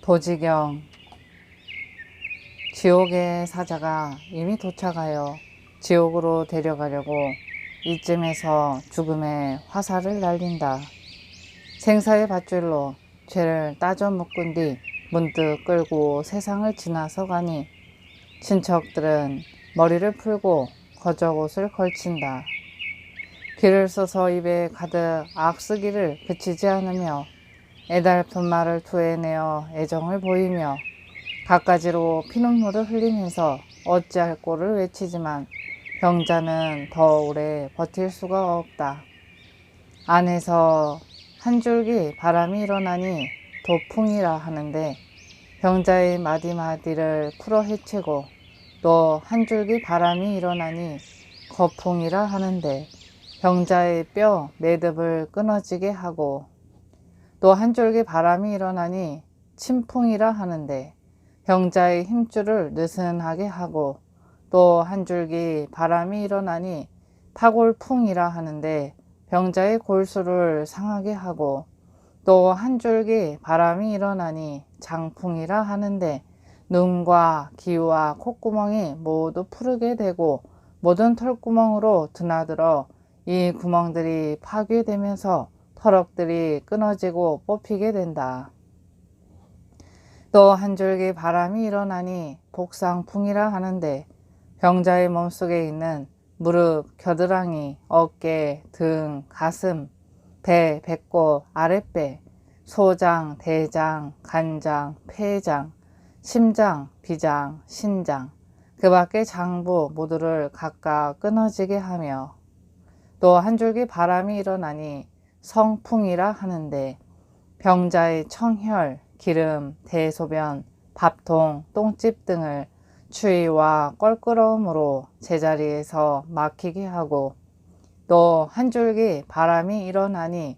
도지경. 지옥의 사자가 이미 도착하여 지옥으로 데려가려고 이쯤에서 죽음의 화살을 날린다. 생사의 밧줄로 죄를 따져 묶은 뒤 문득 끌고 세상을 지나서 가니 친척들은 머리를 풀고 거적옷을 걸친다. 기를 써서 입에 가득 악쓰기를 그치지 않으며 애달픈 말을 토해내어 애정을 보이며 갖가지로 피눈물을 흘리면서 어찌할 꼴을 외치지만 병자는 더 오래 버틸 수가 없다. 안에서 한 줄기 바람이 일어나니 도풍이라 하는데 병자의 마디마디를 풀어 헤치고 또 한 줄기 바람이 일어나니 거풍이라 하는데 병자의 뼈 매듭을 끊어지게 하고 또 한 줄기 바람이 일어나니 침풍이라 하는데 병자의 힘줄을 느슨하게 하고 또 한 줄기 바람이 일어나니 파골풍이라 하는데 병자의 골수를 상하게 하고 또 한 줄기 바람이 일어나니 장풍이라 하는데 눈과 귀와 콧구멍이 모두 푸르게 되고 모든 털구멍으로 드나들어 이 구멍들이 파괴되면서 터럭들이 끊어지고 뽑히게 된다. 또 한 줄기 바람이 일어나니 복상풍이라 하는데 병자의 몸속에 있는 무릎, 겨드랑이, 어깨, 등, 가슴, 배, 배꼽, 아랫배, 소장, 대장, 간장, 폐장, 심장, 비장, 신장, 그 밖의 장부 모두를 각각 끊어지게 하며 또 한 줄기 바람이 일어나니 성풍이라 하는데 병자의 청혈, 기름, 대소변, 밥통, 똥집 등을 추위와 껄끄러움으로 제자리에서 막히게 하고 또 한 줄기 바람이 일어나니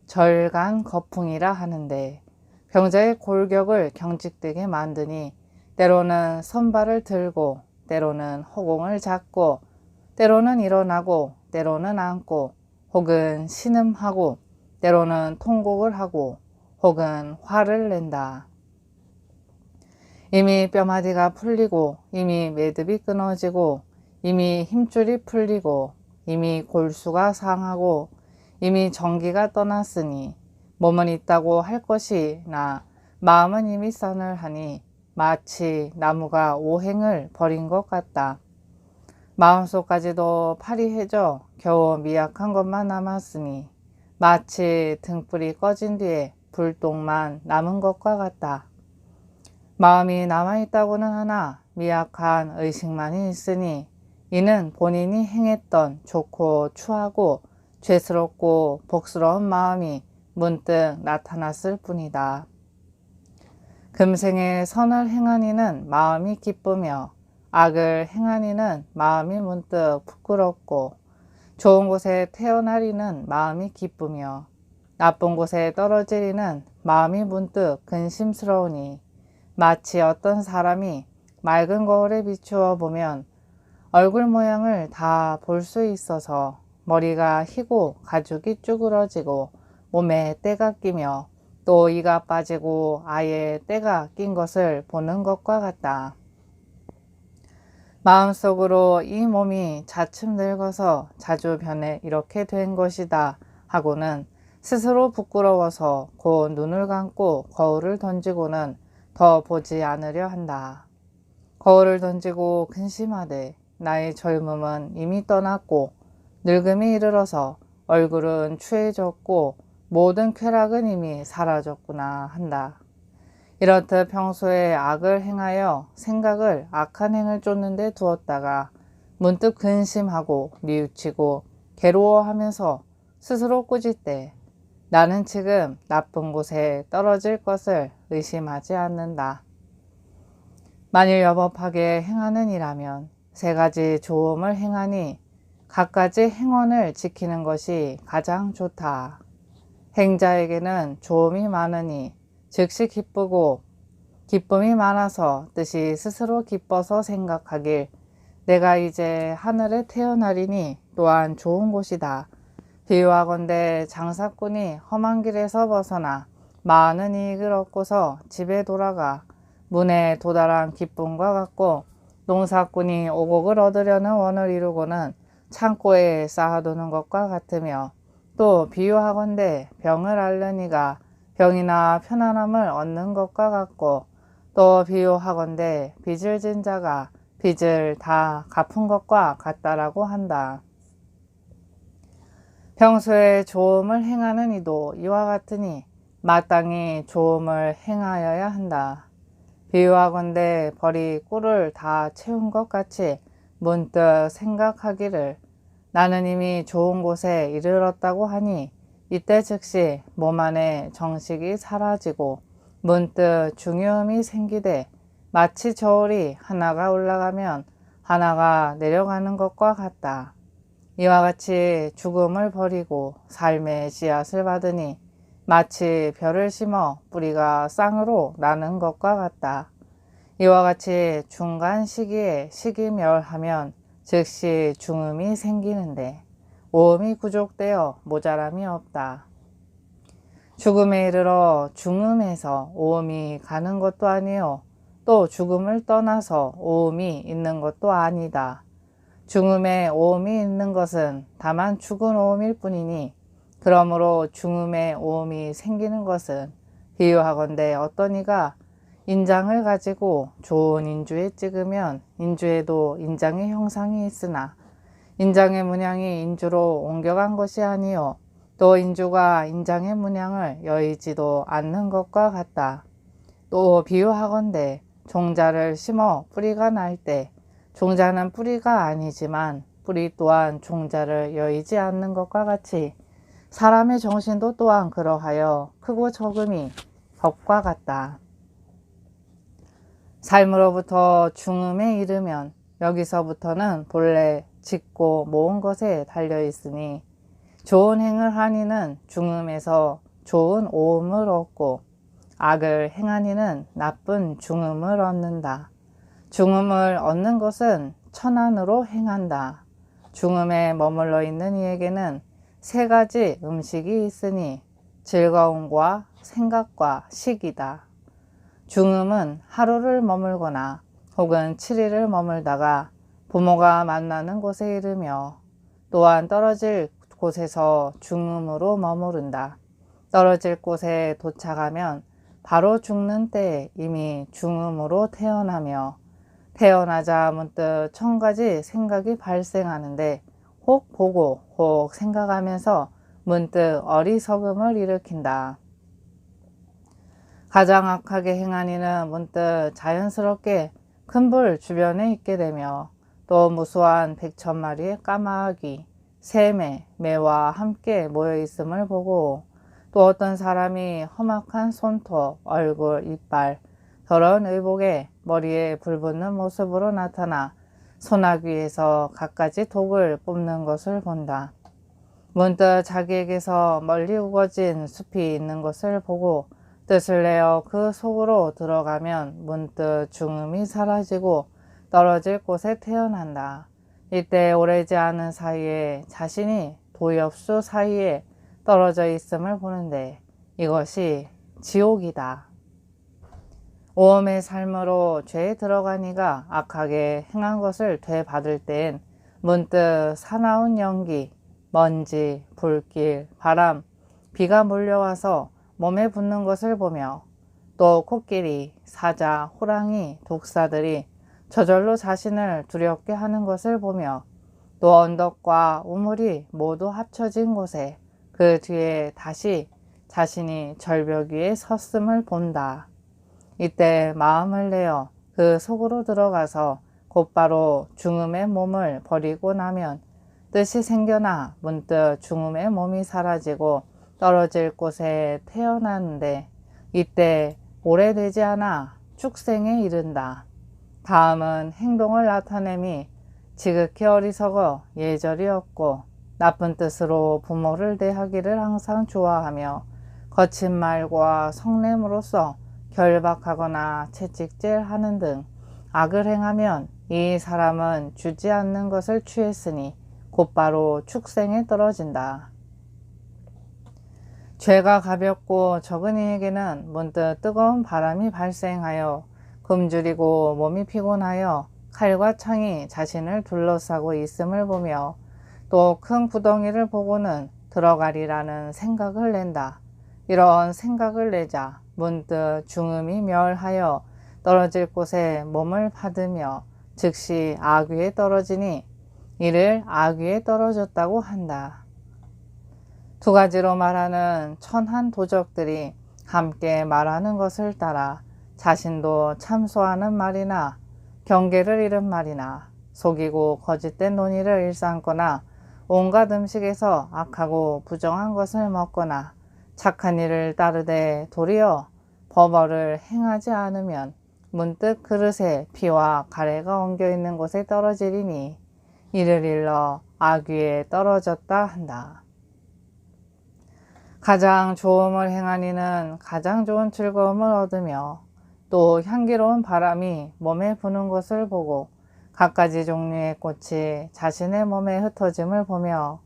절간 거풍이라 하는데 병자의 골격을 경직되게 만드니 때로는 선발을 들고 때로는 허공을 잡고 때로는 일어나고 때로는 앉고 혹은 신음하고 때로는 통곡을 하고 혹은 화를 낸다. 이미 뼈마디가 풀리고 이미 매듭이 끊어지고 이미 힘줄이 풀리고 이미 골수가 상하고 이미 정기가 떠났으니 몸은 있다고 할 것이나 마음은 이미 싸늘하니 마치 나무가 오행을 버린 것 같다. 마음속까지도 파리해져 겨우 미약한 것만 남았으니 마치 등불이 꺼진 뒤에 불똥만 남은 것과 같다. 마음이 남아있다고는 하나 미약한 의식만이 있으니 이는 본인이 행했던 좋고 추하고 죄스럽고 복스러운 마음이 문득 나타났을 뿐이다. 금생에 선을 행한 이는 마음이 기쁘며 악을 행한 이는 마음이 문득 부끄럽고 좋은 곳에 태어날 이는 마음이 기쁘며 나쁜 곳에 떨어질 이는 마음이 문득 근심스러우니 마치 어떤 사람이 맑은 거울에 비추어 보면 얼굴 모양을 다 볼 수 있어서 머리가 희고 가죽이 쭈그러지고 몸에 때가 끼며 또 이가 빠지고 아예 때가 낀 것을 보는 것과 같다. 마음속으로 이 몸이 자칫 늙어서 자주 변해 이렇게 된 것이다 하고는 스스로 부끄러워서 곧 눈을 감고 거울을 던지고는 더 보지 않으려 한다. 거울을 던지고 근심하되 나의 젊음은 이미 떠났고 늙음이 이르러서 얼굴은 추해졌고 모든 쾌락은 이미 사라졌구나 한다. 이렇듯 평소에 악을 행하여 생각을 악한 행을 쫓는 데 두었다가 문득 근심하고 뉘우치고 괴로워하면서 스스로 꾸짖되 나는 지금 나쁜 곳에 떨어질 것을 의심하지 않는다. 만일 여법하게 행하는 이라면 세 가지 조음을 행하니 갖가지 행원을 지키는 것이 가장 좋다. 행자에게는 조음이 많으니 즉시 기쁘고 기쁨이 많아서 뜻이 스스로 기뻐서 생각하길 내가 이제 하늘에 태어나리니 또한 좋은 곳이다. 비유하건대 장사꾼이 험한 길에서 벗어나 많은 이익을 얻고서 집에 돌아가 문에 도달한 기쁨과 같고, 농사꾼이 오곡을 얻으려는 원을 이루고는 창고에 쌓아두는 것과 같으며, 또 비유하건대 병을 앓는 이가 병이나 편안함을 얻는 것과 같고, 또 비유하건대 빚을 진 자가 빚을 다 갚은 것과 같다라고 한다. 평소에 조음을 행하는 이도 이와 같으니 마땅히 조음을 행하여야 한다. 비유하건대 벌이 꿀을 다 채운 것 같이 문득 생각하기를, 나는 이미 좋은 곳에 이르렀다고 하니 이때 즉시 몸 안에 정식이 사라지고 문득 중요함이 생기되, 마치 저울이 하나가 올라가면 하나가 내려가는 것과 같다. 이와 같이 죽음을 버리고 삶의 씨앗을 받으니 마치 벼를 심어 뿌리가 쌍으로 나는 것과 같다. 이와 같이 중간 시기에 시기멸하면 즉시 중음이 생기는데 오음이 구족되어 모자람이 없다. 죽음에 이르러 중음에서 오음이 가는 것도 아니요, 또 죽음을 떠나서 오음이 있는 것도 아니다. 중음에 오음이 있는 것은 다만 죽은 오음일 뿐이니, 그러므로 중음에 오음이 생기는 것은 비유하건대 어떤 이가 인장을 가지고 좋은 인주에 찍으면 인주에도 인장의 형상이 있으나 인장의 문양이 인주로 옮겨간 것이 아니요, 또 인주가 인장의 문양을 여의지도 않는 것과 같다. 또 비유하건대 종자를 심어 뿌리가 날 때 종자는 뿌리가 아니지만 뿌리 또한 종자를 여의지 않는 것과 같이 사람의 정신도 또한 그러하여 크고 적음이 법과 같다. 삶으로부터 중음에 이르면 여기서부터는 본래 짓고 모은 것에 달려 있으니, 좋은 행을 하니는 중음에서 좋은 오음을 얻고 악을 행하니는 나쁜 중음을 얻는다. 중음을 얻는 것은 천안으로 행한다. 중음에 머물러 있는 이에게는 세 가지 음식이 있으니 즐거움과 생각과 식이다. 중음은 하루를 머물거나 혹은 7일을 머물다가 부모가 만나는 곳에 이르며, 또한 떨어질 곳에서 중음으로 머무른다. 떨어질 곳에 도착하면 바로 죽는 때에 이미 중음으로 태어나며, 태어나자 문득 1000가지 생각이 발생하는데 혹 보고 혹 생각하면서 문득 어리석음을 일으킨다. 가장 악하게 행하니는 문득 자연스럽게 큰 불 주변에 있게 되며, 또 무수한 100,000마리의 까마귀, 새 매와 함께 모여 있음을 보고, 또 어떤 사람이 험악한 손톱, 얼굴, 이빨, 더러운 의복에 머리에 불 붙는 모습으로 나타나 소나귀에서 갖가지 독을 뽑는 것을 본다. 문득 자기에게서 멀리 우거진 숲이 있는 것을 보고 뜻을 내어 그 속으로 들어가면 문득 중음이 사라지고 떨어질 곳에 태어난다. 이때 오래지 않은 사이에 자신이 도엽수 사이에 떨어져 있음을 보는데 이것이 지옥이다. 오음의 삶으로 죄에 들어간 이가 악하게 행한 것을 되받을 때엔 문득 사나운 연기, 먼지, 불길, 바람, 비가 몰려와서 몸에 붙는 것을 보며, 또 코끼리, 사자, 호랑이, 독사들이 저절로 자신을 두렵게 하는 것을 보며, 또 언덕과 우물이 모두 합쳐진 곳에 그 뒤에 다시 자신이 절벽 위에 섰음을 본다. 이때 마음을 내어 그 속으로 들어가서 곧바로 중음의 몸을 버리고 나면 뜻이 생겨나 문득 중음의 몸이 사라지고 떨어질 곳에 태어나는데, 이때 오래되지 않아 축생에 이른다. 다음은 행동을 나타내미 지극히 어리석어 예절이 없고 나쁜 뜻으로 부모를 대하기를 항상 좋아하며 거친 말과 성냄으로써 결박하거나 채찍질하는 등 악을 행하면 이 사람은 주지 않는 것을 취했으니 곧바로 축생에 떨어진다. 죄가 가볍고 적은 이에게는 문득 뜨거운 바람이 발생하여 굶주리고 몸이 피곤하여 칼과 창이 자신을 둘러싸고 있음을 보며 또 큰 구덩이를 보고는 들어가리라는 생각을 낸다. 이런 생각을 내자 문득 중음이 멸하여 떨어질 곳에 몸을 받으며 즉시 아귀에 떨어지니 이를 아귀에 떨어졌다고 한다. 두 가지로 말하는 천한 도적들이 함께 말하는 것을 따라 자신도 참소하는 말이나 경계를 잃은 말이나 속이고 거짓된 논의를 일삼거나 온갖 음식에서 악하고 부정한 것을 먹거나 착한 일을 따르되 도리어 범어를 행하지 않으면 문득 그릇에 피와 가래가 엉겨 있는 곳에 떨어지리니 이를 일러 아귀에 떨어졌다 한다. 가장 좋음을 행하니는 가장 좋은 즐거움을 얻으며 또 향기로운 바람이 몸에 부는 것을 보고 갖가지 종류의 꽃이 자신의 몸에 흩어짐을 보며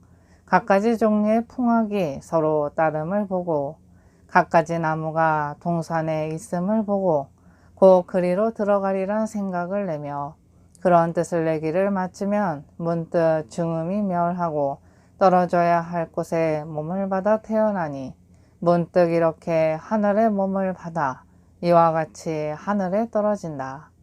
갖가지 종류의 풍악이 서로 따름을 보고 갖가지 나무가 동산에 있음을 보고 곧 그리로 들어가리란 생각을 내며 그런 뜻을 내기를 마치면 문득 중음이 멸하고 떨어져야 할 곳에 몸을 받아 태어나니 문득 이렇게 하늘에 몸을 받아 이와 같이 하늘에 떨어진다.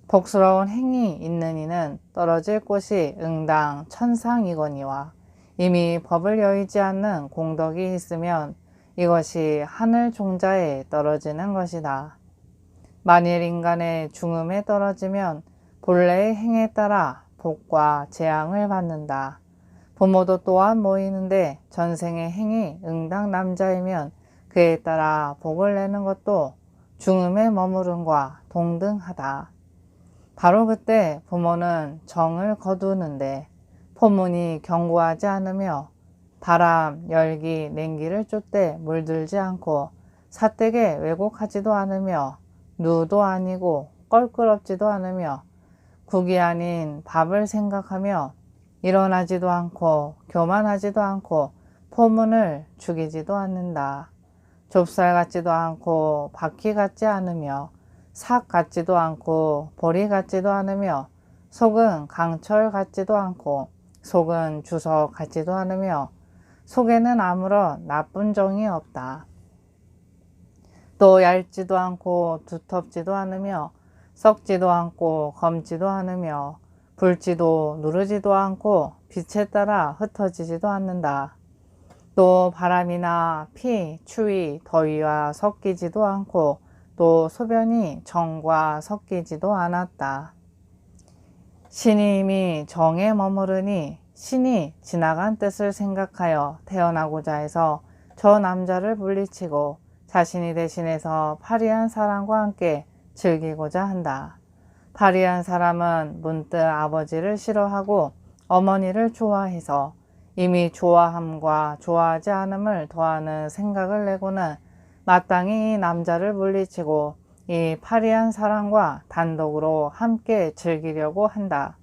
복스러운 행이 있는 이는 떨어질 곳이 응당 천상이거니와 이미 법을 여의지 않는 공덕이 있으면 이것이 하늘 종자에 떨어지는 것이다. 만일 인간의 중음에 떨어지면 본래의 행에 따라 복과 재앙을 받는다. 부모도 또한 모이는데 전생의 행이 응당 남자이면 그에 따라 복을 내는 것도 중음에 머무름과 동등하다. 바로 그때 부모는 정을 거두는데 포문이 견고하지 않으며 바람, 열기, 냉기를 쫓되 물들지 않고 사댁에 왜곡하지도 않으며 누도 아니고 껄끄럽지도 않으며 국이 아닌 밥을 생각하며 일어나지도 않고 교만하지도 않고 포문을 죽이지도 않는다. 좁쌀 같지도 않고 바퀴 같지 않으며 삭 같지도 않고 보리 같지도 않으며 속은 강철 같지도 않고 속은 주석 같지도 않으며 속에는 아무런 나쁜 정이 없다. 또 얇지도 않고 두텁지도 않으며 썩지도 않고 검지도 않으며 붉지도 누르지도 않고 빛에 따라 흩어지지도 않는다. 또 바람이나 피, 추위, 더위와 섞이지도 않고 또 소변이 정과 섞이지도 않았다. 신이 이미 정에 머무르니 신이 지나간 뜻을 생각하여 태어나고자 해서 저 남자를 물리치고 자신이 대신해서 파리한 사람과 함께 즐기고자 한다. 파리한 사람은 문득 아버지를 싫어하고 어머니를 좋아해서 이미 좋아함과 좋아하지 않음을 더하는 생각을 내고는 마땅히 이 남자를 물리치고 이 파리한 사람과 단독으로 함께 즐기려고 한다.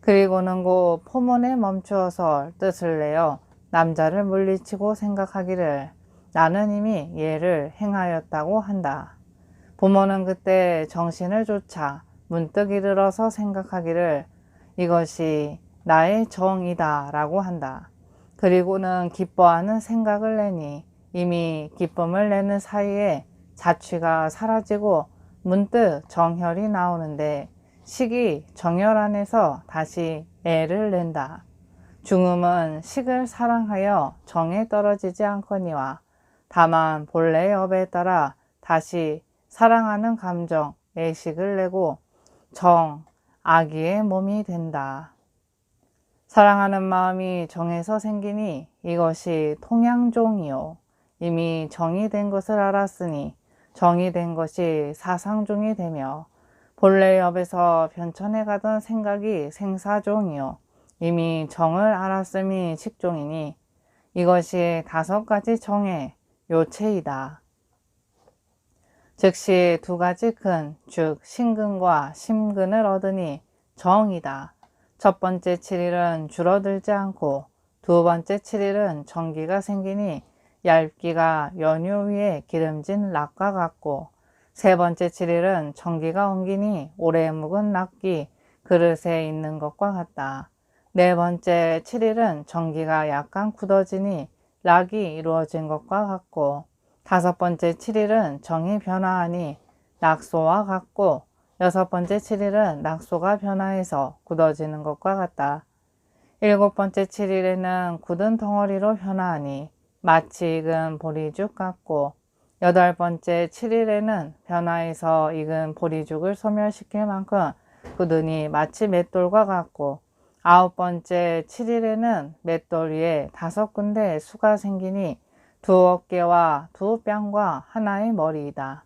그리고는 곧 포문에 멈추어서 뜻을 내어 남자를 물리치고 생각하기를 나는 이미 예를 행하였다고 한다. 부모는 그때 정신을 쫓아 문득 이르러서 생각하기를 이것이 나의 정이다 라고 한다. 그리고는 기뻐하는 생각을 내니 이미 기쁨을 내는 사이에 자취가 사라지고 문득 정혈이 나오는데 식이 정혈 안에서 다시 애를 낸다. 중음은 식을 사랑하여 정에 떨어지지 않거니와 다만 본래의 업에 따라 다시 사랑하는 감정, 애식을 내고 정, 아기의 몸이 된다. 사랑하는 마음이 정에서 생기니 이것이 통양종이요. 이미 정이 된 것을 알았으니 정이 된 것이 사상종이 되며 본래의 업에서 변천해 가던 생각이 생사종이요. 이미 정을 알았음이 식종이니 이것이 5가지 정의 요체이다. 즉시 2가지 근, 즉 신근과 심근을 얻으니 정이다. 첫 번째 7일은 줄어들지 않고 두 번째 7일은 정기가 생기니 얇기가 연유 위에 기름진 락과 같고, 세 번째 7일은 전기가 옮기니 오래 묵은 락이 그릇에 있는 것과 같다. 네 번째 7일은 전기가 약간 굳어지니 락이 이루어진 것과 같고, 다섯 번째 7일은 정이 변화하니 낙소와 같고, 여섯 번째 7일은 낙소가 변화해서 굳어지는 것과 같다. 일곱 번째 7일에는 굳은 덩어리로 변화하니 마치 익은 보리죽 같고, 여덟 번째 7일에는 변화해서 익은 보리죽을 소멸시킬 만큼 굳으니 마치 맷돌과 같고, 아홉 번째 7일에는 맷돌 위에 다섯 군데 수가 생기니 두 어깨와 두 뺨과 하나의 머리이다.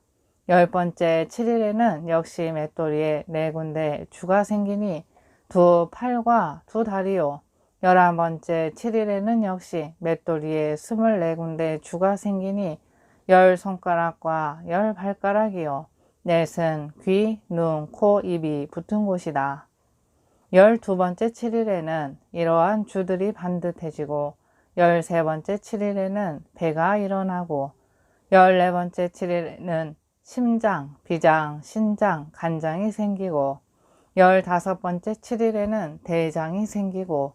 열 번째 7일에는 역시 맷돌 위에 네 군데 주가 생기니 두 팔과 두 다리요. 11번째 7일에는 역시 맷돌 위에 24군데 주가 생기니 10손가락과 10발가락이요. 넷은 귀, 눈, 코, 입이 붙은 곳이다. 12번째 7일에는 이러한 주들이 반듯해지고 13번째 7일에는 배가 일어나고 14번째 7일에는 심장, 비장, 신장, 간장이 생기고 15번째 7일에는 대장이 생기고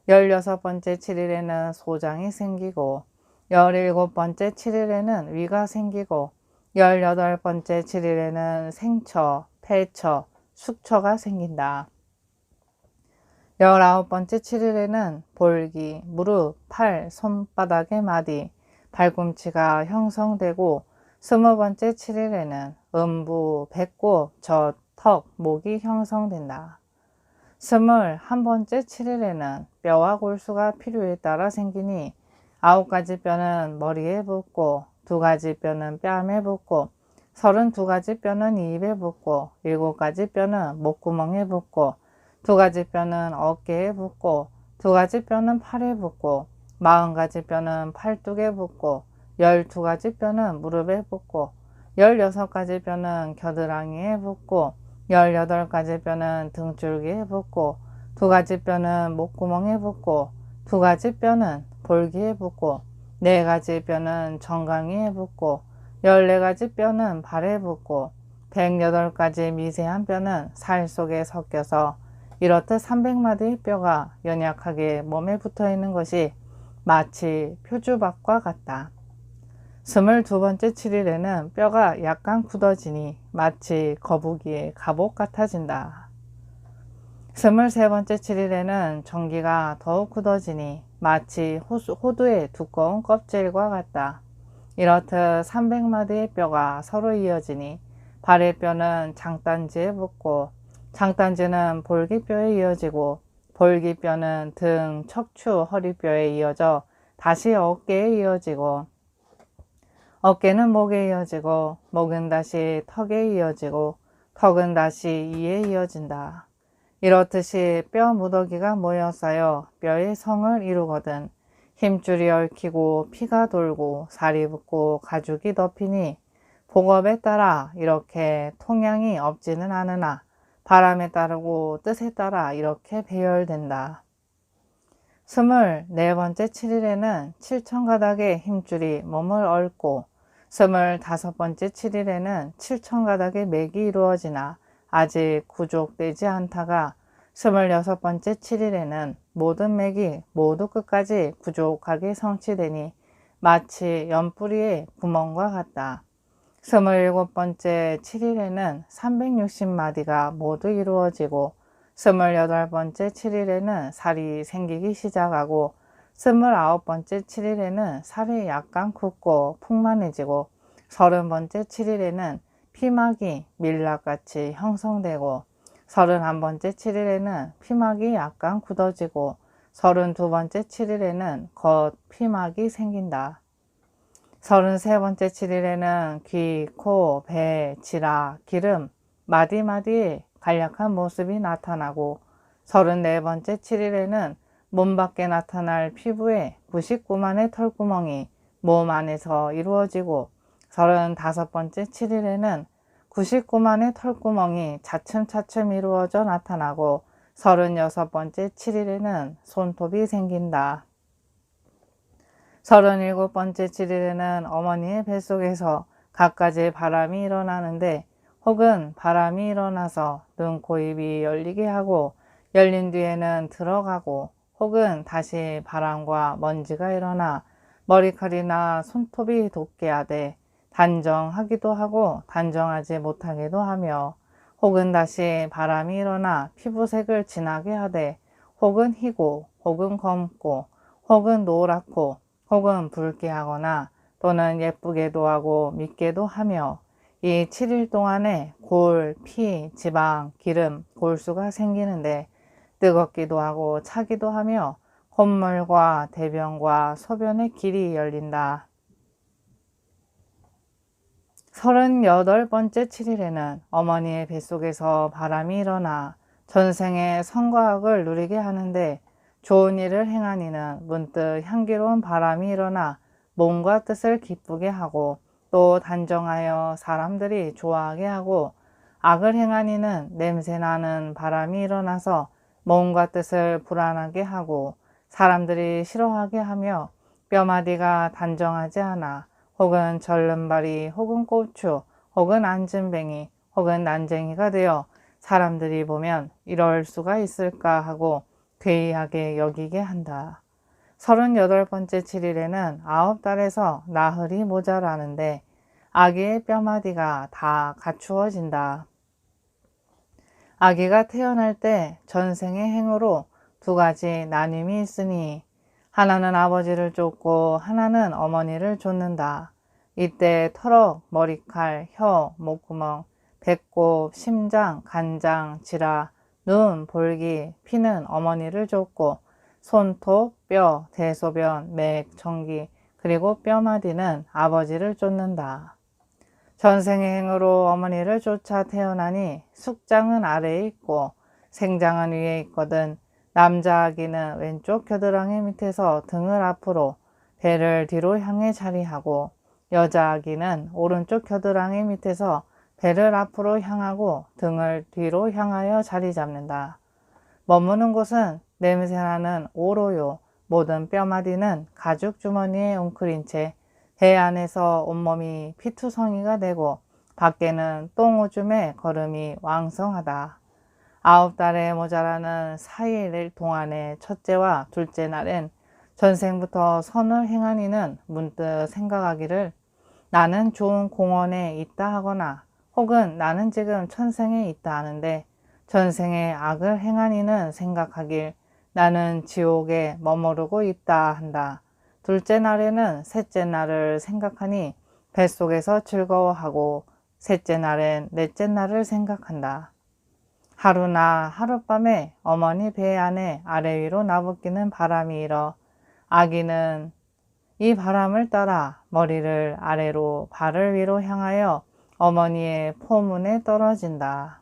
16번째 7일에는 소장이 생기고 17번째 7일에는 위가 생기고 18번째 7일에는 생처, 폐처, 숙처가 생긴다. 19번째 7일에는 볼기, 무릎, 팔, 손바닥의 마디, 발꿈치가 형성되고 20번째 7일에는 음부, 배꼽, 젖, 턱, 목이 형성된다. 21번째 7일에는 뼈와 골수가 필요에 따라 생기니 9가지 뼈는 머리에 붙고 2가지 뼈는 뺨에 붙고 32가지 뼈는 입에 붙고 7가지 뼈는 목구멍에 붙고 2가지 뼈는 어깨에 붙고 2가지 뼈는 팔에 붙고 40가지 뼈는 팔뚝에 붙고 12가지 뼈는 무릎에 붙고 16가지 뼈는 겨드랑이에 붙고 18가지 뼈는 등줄기에 붙고 2가지 뼈는 목구멍에 붙고 2가지 뼈는 볼기에 붙고 4가지 뼈는 정강이에 붙고 14가지 뼈는 발에 붙고 108가지 미세한 뼈는 살 속에 섞여서 이렇듯 300마디의 뼈가 연약하게 몸에 붙어 있는 것이 마치 표주박과 같다. 22번째 7일에는 뼈가 약간 굳어지니 마치 거북이의 갑옷 같아진다. 23번째 7일에는 전기가 더욱 굳어지니 마치 호두의 두꺼운 껍질과 같다. 이렇듯 300마디의 뼈가 서로 이어지니 발의 뼈는 장단지에 붙고 장단지는 볼기뼈에 이어지고 볼기뼈는 등, 척추, 허리뼈에 이어져 다시 어깨에 이어지고 어깨는 목에 이어지고 목은 다시 턱에 이어지고 턱은 다시 이에 이어진다. 이렇듯이 뼈 무더기가 모여 쌓여 뼈의 성을 이루거든 힘줄이 얽히고 피가 돌고 살이 붙고 가죽이 덮이니 복업에 따라 이렇게 통양이 없지는 않으나 바람에 따르고 뜻에 따라 이렇게 배열된다. 24번째 7일에는 7천가닥의 힘줄이 몸을 얽고 25번째 7일에는 7천가닥의 맥이 이루어지나 아직 구족되지 않다가 26번째 7일에는 모든 맥이 모두 끝까지 구족하게 성취되니 마치 연뿌리의 구멍과 같다. 27번째 7일에는 360마디가 모두 이루어지고 28번째 7일에는 살이 생기기 시작하고 29번째 7일에는 살이 약간 굳고 풍만해지고 30번째 7일에는 피막이 밀랍같이 형성되고 31번째 7일에는 피막이 약간 굳어지고 32번째 7일에는 겉 피막이 생긴다. 33번째 7일에는 귀, 코, 배, 지라, 기름, 마디마디에 간략한 모습이 나타나고 34번째 7일에는 몸 밖에 나타날 피부에 99만의 털구멍이 몸 안에서 이루어지고 35번째 7일에는 99만의 털구멍이 차츰차츰 이루어져 나타나고 36번째 7일에는 손톱이 생긴다. 37번째 7일에는 어머니의 뱃속에서 갖가지 바람이 일어나는데 혹은 바람이 일어나서 눈, 코, 입이 열리게 하고 열린 뒤에는 들어가고 혹은 다시 바람과 먼지가 일어나 머리칼이나 손톱이 돋게 하되 단정하기도 하고 단정하지 못하기도 하며 혹은 다시 바람이 일어나 피부색을 진하게 하되 혹은 희고 혹은 검고 혹은 노랗고 혹은 붉게 하거나 또는 예쁘게도 하고 밉게도 하며 이 7일 동안에 골, 피, 지방, 기름, 골수가 생기는데 뜨겁기도 하고 차기도 하며 콧물과 대변과 소변의 길이 열린다. 38번째 7일에는 어머니의 뱃속에서 바람이 일어나 전생의 성과학을 누리게 하는데 좋은 일을 행하니는 문득 향기로운 바람이 일어나 몸과 뜻을 기쁘게 하고 또 단정하여 사람들이 좋아하게 하고 악을 행하니는 냄새나는 바람이 일어나서 몸과 뜻을 불안하게 하고 사람들이 싫어하게 하며 뼈마디가 단정하지 않아 혹은 절름발이 혹은 고추 혹은 안진뱅이 혹은 난쟁이가 되어 사람들이 보면 이럴 수가 있을까 하고 괴이하게 여기게 한다. 38번째 7일에는 9달에서 나흘이 모자라는데 아기의 뼈마디가 다 갖추어진다. 아기가 태어날 때 전생의 행으로 두 가지 나눔이 있으니 하나는 아버지를 쫓고 하나는 어머니를 쫓는다. 이때 털럭, 머리칼, 혀, 목구멍, 배꼽, 심장, 간장, 지라, 눈, 볼기, 피는 어머니를 쫓고 손톱, 뼈, 대소변, 맥, 전기, 그리고 뼈마디는 아버지를 쫓는다. 전생의 행으로 어머니를 쫓아 태어나니 숙장은 아래에 있고 생장은 위에 있거든. 남자 아기는 왼쪽 겨드랑이 밑에서 등을 앞으로 배를 뒤로 향해 자리하고 여자 아기는 오른쪽 겨드랑이 밑에서 배를 앞으로 향하고 등을 뒤로 향하여 자리 잡는다. 머무는 곳은 냄새나는 오로요. 모든 뼈마디는 가죽 주머니에 웅크린 채 배 안에서 온몸이 피투성이가 되고 밖에는 똥오줌의 걸음이 왕성하다. 9달에 모자라는 4일 동안의 첫째와 둘째 날엔 전생부터 선을 행한 이는 문득 생각하기를 나는 좋은 공원에 있다 하거나 혹은 나는 지금 천생에 있다 하는데 전생에 악을 행한 이는 생각하길 나는 지옥에 머무르고 있다 한다. 둘째 날에는 셋째 날을 생각하니 뱃속에서 즐거워하고 셋째 날엔 넷째 날을 생각한다. 하루나 하룻밤에 어머니 배 안에 아래 위로 나부끼는 바람이 일어 아기는 이 바람을 따라 머리를 아래로 발을 위로 향하여 어머니의 포문에 떨어진다.